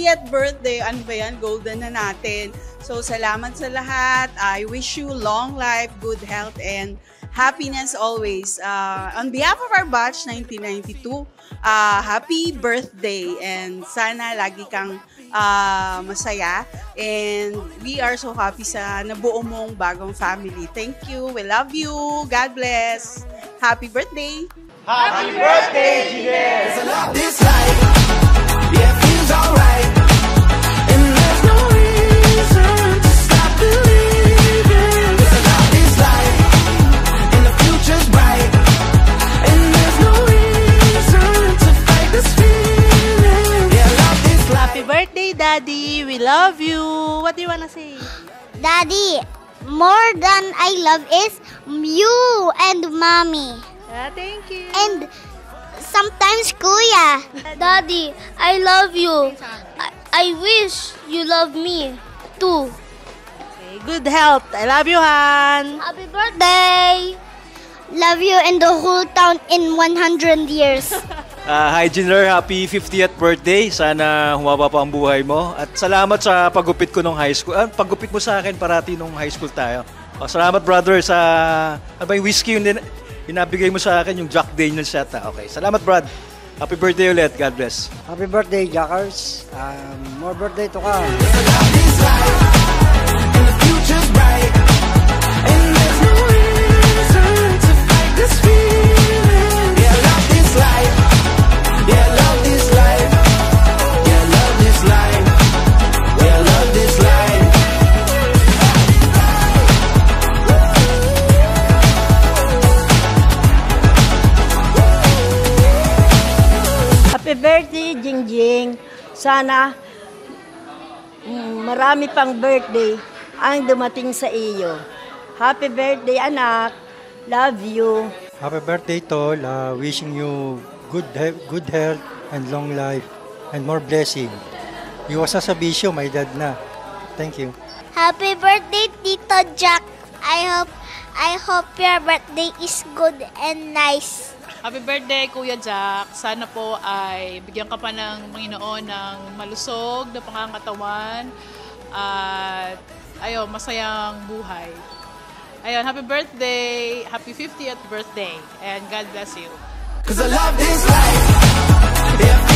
50th birthday. Ano ba yan? Golden na natin. So, salamat sa lahat. I wish you long life, good health, and happiness always. On behalf of our batch 1992, happy birthday. And sana lagi kang masaya. And we are so happy sa nabuo mong bagong family. Thank you. We love you. God bless. Happy birthday. Happy birthday, Gines! 'Cause I love this life. Yeah, it feels alright. And there's no reason to stop believing. 'Cause I love this life. And the future's bright. And there's no reason to fight this feeling. Yeah, I love this life. Happy birthday, Daddy! We love you! What do you wanna say? Daddy, more than I love is you and Mommy. Thank you! And sometimes Kuya. Daddy, I love you. I wish you love me too. Okay, good health! I love you, Han! Happy birthday! Love you and the whole town in 100 years. Hi, Giner. Happy 50th birthday. Sana humaba pa ang buhay mo. At salamat sa paggupit ko nung high school. Paggupit mo sa akin parati nung high school tayo. Salamat, brother, sa yung whiskey yung inabigay mo sa akin, yung Jack Daniels yata. Okay, salamat, Brad. Happy birthday ulit. God bless. Happy birthday, Jackers. More birthday to come. And the future's bright. And there's no reason to fight this feeling. Yeah, love this life. Yeah, love this life. Yeah, love this life. Yeah, love this life. Happy birthday, Jingjing! Sana marami pang birthday ang dumating sa iyo. Happy birthday, anak! Love you! Happy birthday, Tol. Wishing you good health and long life and more blessing. Iwas sa bisyo, may dad na. Thank you. Happy birthday, Tito Jack. I hope your birthday is good and nice. Happy birthday, Kuya Jack. Sana po ay bigyan ka pa ng Panginoon ng malusog na pangangatawan at masayang buhay. Ayun, happy birthday, happy 50th birthday, and God bless you. 'Cause I love this life. Yeah.